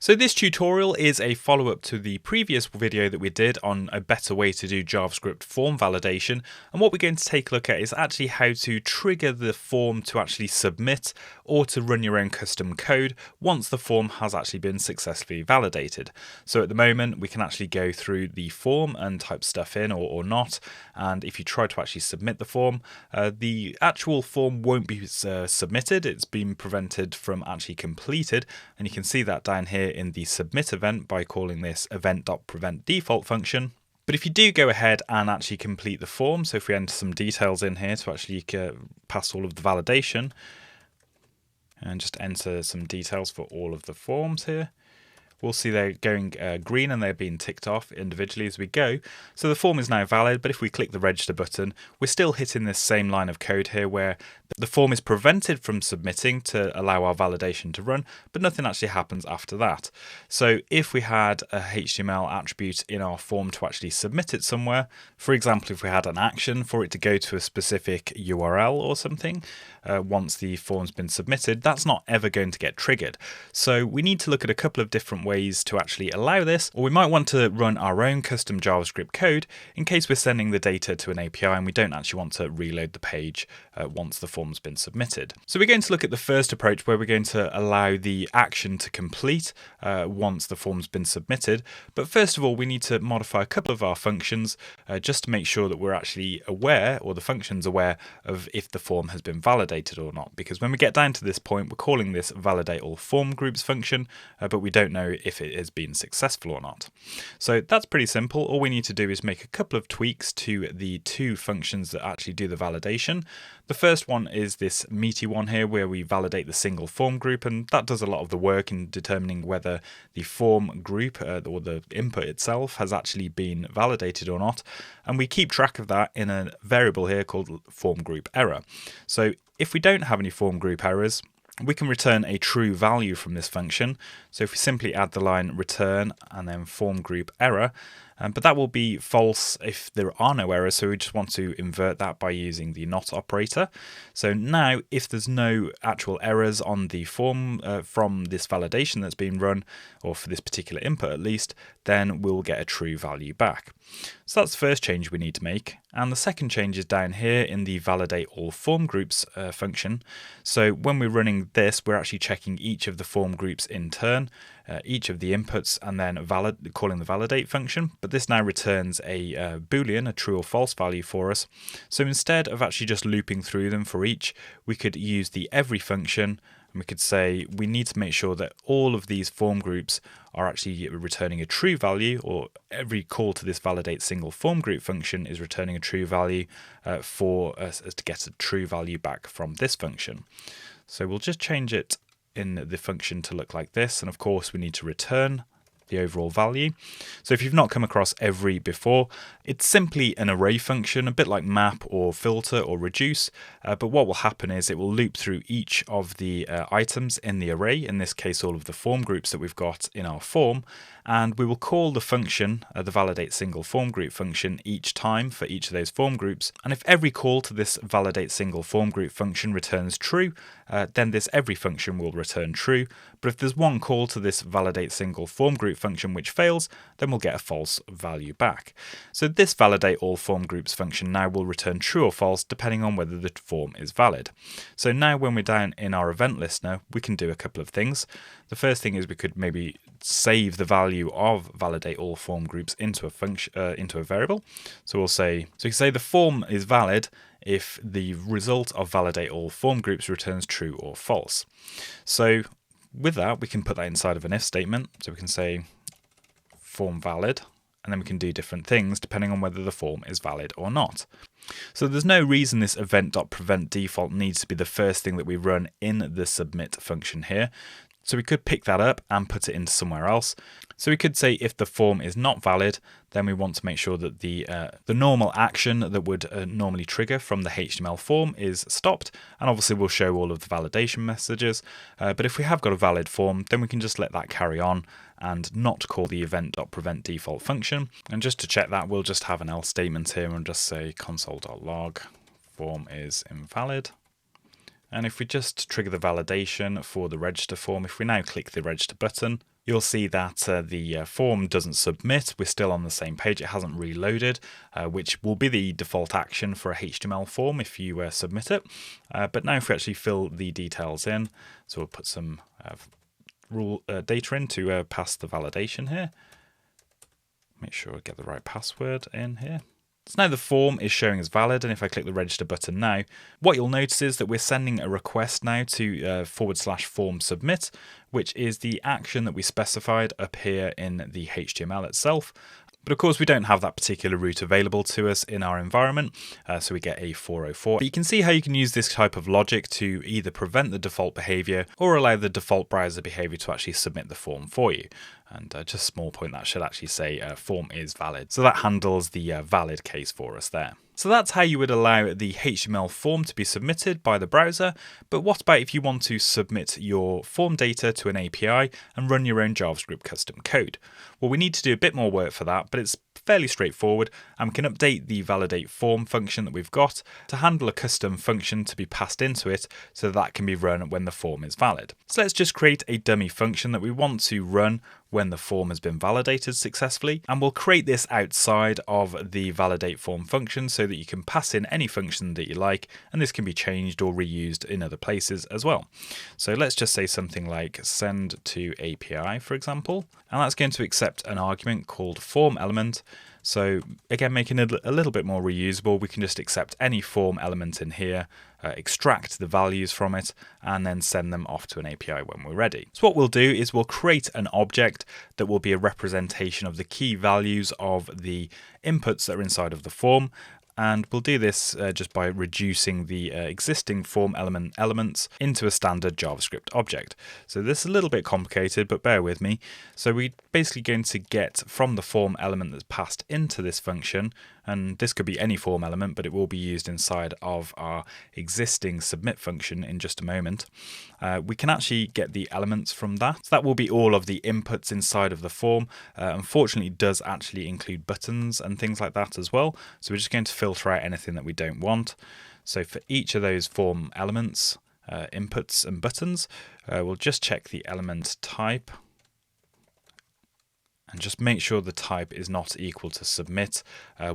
So this tutorial is a follow-up to the previous video that we did on a better way to do JavaScript form validation, and what we're going to take a look at is actually how to trigger the form to actually submit or to run your own custom code once the form has actually been successfully validated. So at the moment we can actually go through the form and type stuff in or not, and if you try to actually submit the form, the actual form won't be submitted. It's been prevented from actually completed, and you can see that down here in the submit event by calling this event.preventDefault function. But if you do go ahead and actually complete the form, so if we enter some details in here to actually pass all of the validation and just enter some details for all of the forms here, we'll see they're going green and they're being ticked off individually as we go. So the form is now valid, but if we click the register button, we're still hitting this same line of code here where the form is prevented from submitting to allow our validation to run, but nothing actually happens after that. So if we had a HTML attribute in our form to actually submit it somewhere, for example, if we had an action for it to go to a specific URL or something, once the form's been submitted, that's not ever going to get triggered. So we need to look at a couple of different ways to actually allow this, or we might want to run our own custom JavaScript code in case we're sending the data to an API and we don't actually want to reload the page once the form's been submitted. So we're going to look at the first approach where we're going to allow the action to complete once the form's been submitted. But first of all, we need to modify a couple of our functions just to make sure that we're actually aware, or the function's aware, of if the form has been validated or not. Because when we get down to this point, we're calling this validateAllFormGroups function, but we don't know if it has been successful or not. So that's pretty simple. All we need to do is make a couple of tweaks to the two functions that actually do the validation. The first one is this meaty one here where we validate the single form group, and that does a lot of the work in determining whether the form group or the input itself has actually been validated or not. And we keep track of that in a variable here called form group error. So if we don't have any form group errors, we can return a true value from this function. So if we simply add the line return and then form group error, but that will be false if there are no errors, so we just want to invert that by using the not operator. So now if there's no actual errors on the form from this validation that's been run, or for this particular input at least, then we'll get a true value back. So that's the first change we need to make. And the second change is down here in the validateAllFormGroups function. So when we're running this, we're actually checking each of the form groups in turn, each of the inputs, and then calling the validate function. But this now returns a boolean, a true or false value for us. So instead of actually just looping through them for each, we could use the every function, and we could say we need to make sure that all of these form groups are actually returning a true value, or every call to this validate single form group function is returning a true value for us to get a true value back from this function. So we'll just change it in the function to look like this, and of course we need to return the overall value. So if you've not come across every before, it's simply an array function, a bit like map or filter or reduce, but what will happen is it will loop through each of the items in the array, in this case all of the form groups that we've got in our form, and we will call the function, the validate single form group function, each time for each of those form groups. And if every call to this validate single form group function returns true, then this every function will return true. But if there's one call to this validate single form group function which fails, then we'll get a false value back. So this validate all form groups function now will return true or false depending on whether the form is valid. So now when we're down in our event listener, we can do a couple of things. The first thing is we could maybe save the value of validate all form groups into a function, into a variable. So we'll say, so you can say the form is valid if the result of validate all form groups returns true or false. So with that, we can put that inside of an if statement. So we can say form valid, and then we can do different things depending on whether the form is valid or not. So there's no reason this event.preventDefault needs to be the first thing that we run in the submit function here. So we could pick that up and put it into somewhere else. So we could say if the form is not valid, then we want to make sure that the normal action that would normally trigger from the HTML form is stopped. And obviously we'll show all of the validation messages. But if we have got a valid form, then we can just let that carry on and not call the event.preventDefault function. And just to check that, we'll just have an else statement here and just say console.log form is invalid. And if we just trigger the validation for the register form, if we now click the register button, you'll see that the form doesn't submit. We're still on the same page. It hasn't reloaded, which will be the default action for a HTML form if you submit it. But now if we actually fill the details in, so we'll put some data in to pass the validation here. Make sure I get the right password in here. So now the form is showing as valid, and if I click the register button now, what you'll notice is that we're sending a request now to /form submit, which is the action that we specified up here in the HTML itself. But of course, we don't have that particular route available to us in our environment, so we get a 404. But you can see how you can use this type of logic to either prevent the default behavior or allow the default browser behavior to actually submit the form for you. And just a small point, that should actually say form is valid. So that handles the valid case for us there. So that's how you would allow the HTML form to be submitted by the browser. But what about if you want to submit your form data to an API and run your own JavaScript custom code? Well, we need to do a bit more work for that, but it's fairly straightforward, and we can update the validateForm function that we've got to handle a custom function to be passed into it so that can be run when the form is valid. So let's just create a dummy function that we want to run when the form has been validated successfully, and we'll create this outside of the validateForm function so that you can pass in any function that you like, and this can be changed or reused in other places as well. So let's just say something like send to API, for example, and that's going to accept an argument called form element. So again, making it a little bit more reusable, we can just accept any form element in here, extract the values from it, and then send them off to an API when we're ready. So what we'll do is we'll create an object that will be a representation of the key values of the inputs that are inside of the form. And we'll do this just by reducing the existing form elements into a standard JavaScript object. So this is a little bit complicated, but bear with me. So we're basically going to get from the form element that's passed into this function, and this could be any form element, but it will be used inside of our existing submit function in just a moment. We can actually get the elements from that. So that will be all of the inputs inside of the form. Unfortunately, it does actually include buttons and things like that as well. So we're just going to filter out anything that we don't want. So for each of those form elements, inputs and buttons, we'll just check the element type. And just make sure the type is not equal to submit,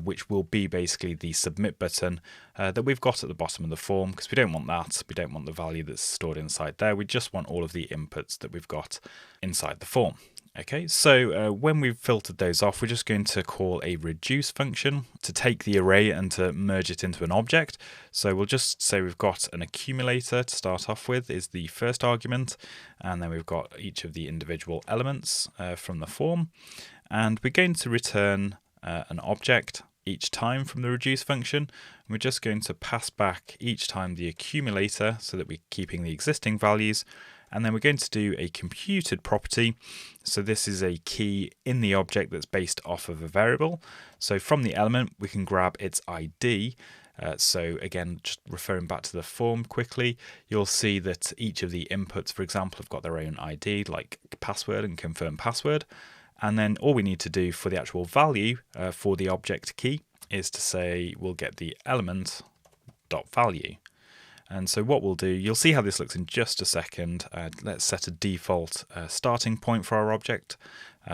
which will be basically the submit button that we've got at the bottom of the form, because we don't want that. We don't want the value that's stored inside there. We just want all of the inputs that we've got inside the form. Okay, so when we've filtered those off, we're just going to call a reduce function to take the array and to merge it into an object. So we'll just say we've got an accumulator to start off with is the first argument, and then we've got each of the individual elements from the form, and we're going to return an object each time from the reduce function. We're just going to pass back each time the accumulator so that we're keeping the existing values. And then we're going to do a computed property. So this is a key in the object that's based off of a variable. So from the element, we can grab its ID. So again, just referring back to the form quickly, you'll see that each of the inputs, for example, have got their own ID, like password and confirm password. And then all we need to do for the actual value for the object key is to say we'll get the element dot value. And so what we'll do, you'll see how this looks in just a second. Let's set a default starting point for our object.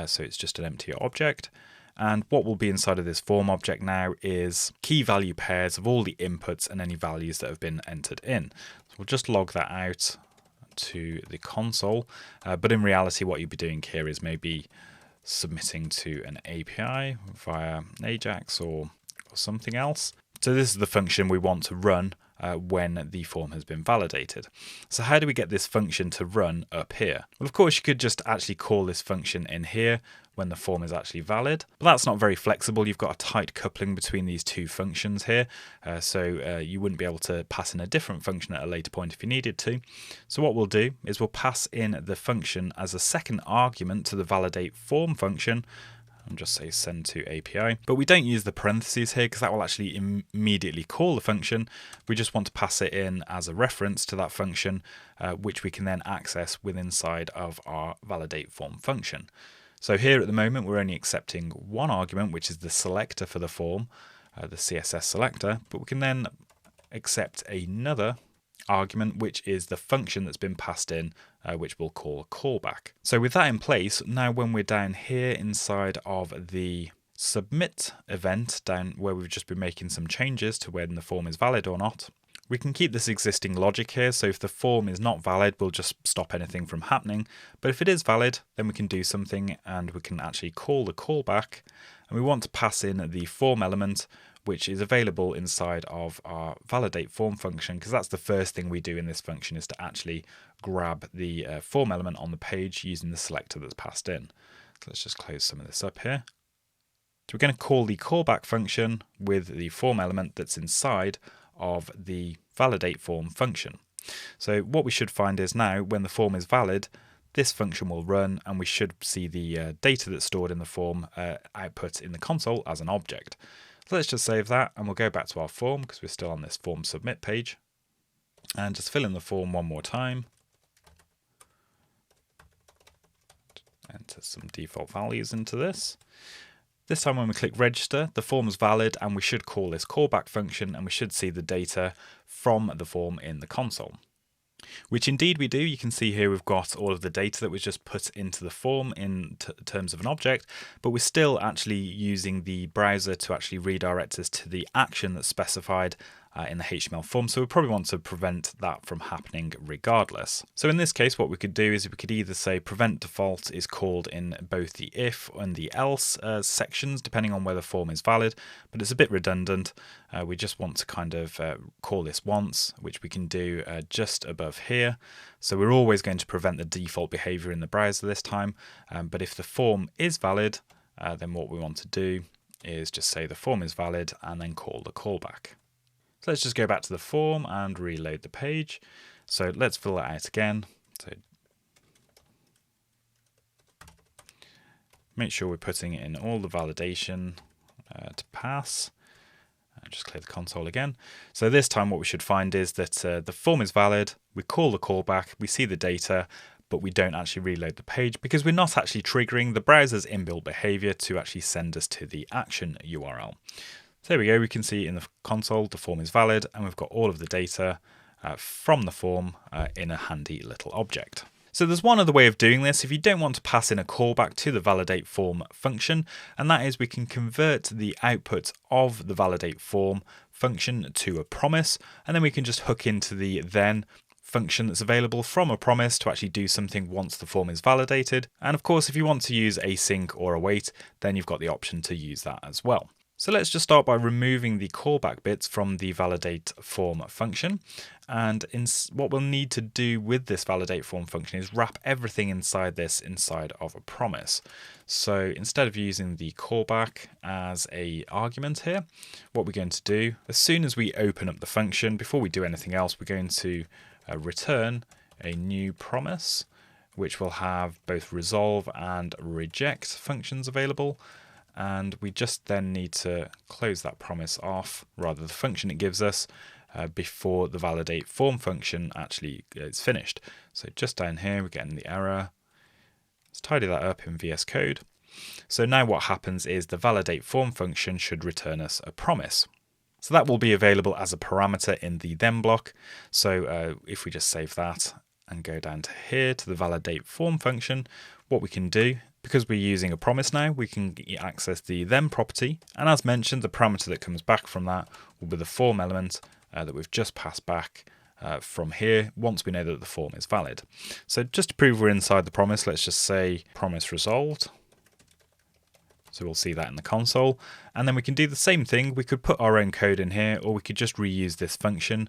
So it's just an empty object. And what will be inside of this form object now is key value pairs of all the inputs and any values that have been entered in. So we'll just log that out to the console. But in reality, what you'll be doing here is maybe submitting to an API via Ajax or something else. So this is the function we want to run when the form has been validated. So how do we get this function to run up here? Well, of course, you could just actually call this function in here when the form is actually valid, but that's not very flexible. You've got a tight coupling between these two functions here, so you wouldn't be able to pass in a different function at a later point if you needed to. So what we'll do is we'll pass in the function as a second argument to the validateForm function, and just say send to API. But we don't use the parentheses here because that will actually immediately call the function. We just want to pass it in as a reference to that function, which we can then access with inside of our validateForm function. So here at the moment, we're only accepting one argument, which is the selector for the form, the CSS selector, but we can then accept another argument, which is the function that's been passed in, which we'll call a callback. So with that in place, now when we're down here inside of the submit event, down where we've just been making some changes to when the form is valid or not, we can keep this existing logic here. So if the form is not valid, we'll just stop anything from happening. But if it is valid, then we can do something and we can actually call the callback. And we want to pass in the form element, which is available inside of our validateForm function, because that's the first thing we do in this function, is to actually grab the form element on the page using the selector that's passed in. So let's just close some of this up here. So we're going to call the callback function with the form element that's inside of the validateForm function. So what we should find is now when the form is valid, this function will run and we should see the data that's stored in the form output in the console as an object. So let's just save that and we'll go back to our form because we're still on this form submit page and just fill in the form one more time. Enter some default values into this. This time when we click register, the form is valid and we should call this callback function and we should see the data from the form in the console. Which indeed we do. You can see here we've got all of the data that was just put into the form in terms of an object, but we're still actually using the browser to actually redirect us to the action that's specified in the HTML form, so we probably want to prevent that from happening regardless. So in this case, what we could do is we could either say prevent default is called in both the if and the else sections, depending on whether form is valid, but it's a bit redundant. We just want to kind of call this once, which we can do just above here. So we're always going to prevent the default behavior in the browser this time, but if the form is valid, then what we want to do is just say the form is valid and then call the callback. So let's just go back to the form and reload the page. So let's fill that out again. So make sure we're putting in all the validation to pass. And just clear the console again. So this time what we should find is that the form is valid, we call the callback, we see the data, but we don't actually reload the page because we're not actually triggering the browser's inbuilt behavior to actually send us to the action URL. So there we go, we can see in the console the form is valid and we've got all of the data from the form in a handy little object. So there's one other way of doing this if you don't want to pass in a callback to the validateForm function, and that is we can convert the output of the validateForm function to a promise, and then we can just hook into the then function that's available from a promise to actually do something once the form is validated. And of course, if you want to use async or await, then you've got the option to use that as well. So let's just start by removing the callback bits from the validateForm function. And what we'll need to do with this validateForm function is wrap everything inside this inside of a promise. So instead of using the callback as an argument here, what we're going to do, as soon as we open up the function, before we do anything else, we're going to return a new promise, which will have both resolve and reject functions available. And we just then need to close that promise off, rather the function it gives us, before the validateForm function actually is finished. So just down here, we're getting the error. Let's tidy that up in VS Code. So now what happens is the validateForm function should return us a promise. So that will be available as a parameter in the then block. So if we just save that and go down to here to the validateForm function, what we can do, because we're using a promise now, we can access the then property. And as mentioned, the parameter that comes back from that will be the form element that we've just passed back from here once we know that the form is valid. So just to prove we're inside the promise, let's just say promise resolved. So we'll see that in the console. And then we can do the same thing. We could put our own code in here, or we could just reuse this function,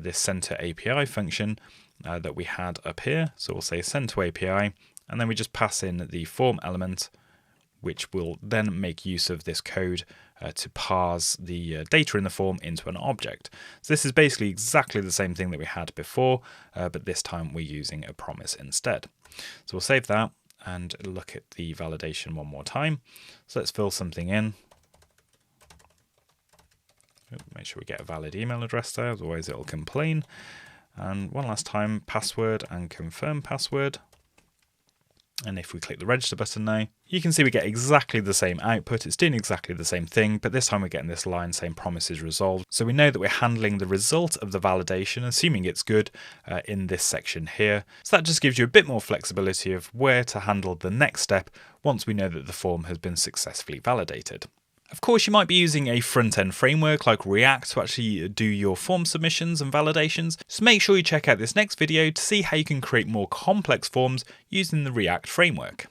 this send to API function that we had up here. So we'll say send to API. And then we just pass in the form element, which will then make use of this code to parse the data in the form into an object. So this is basically exactly the same thing that we had before, but this time we're using a promise instead. So we'll save that and look at the validation one more time. So let's fill something in. Make sure we get a valid email address there, otherwise it'll complain. And one last time, password and confirm password. And if we click the register button now, you can see we get exactly the same output. It's doing exactly the same thing, but this time we're getting this line saying promise is resolved. So we know that we're handling the result of the validation, assuming it's good, in this section here. So that just gives you a bit more flexibility of where to handle the next step once we know that the form has been successfully validated. Of course, you might be using a front-end framework like React to actually do your form submissions and validations, so make sure you check out this next video to see how you can create more complex forms using the React framework.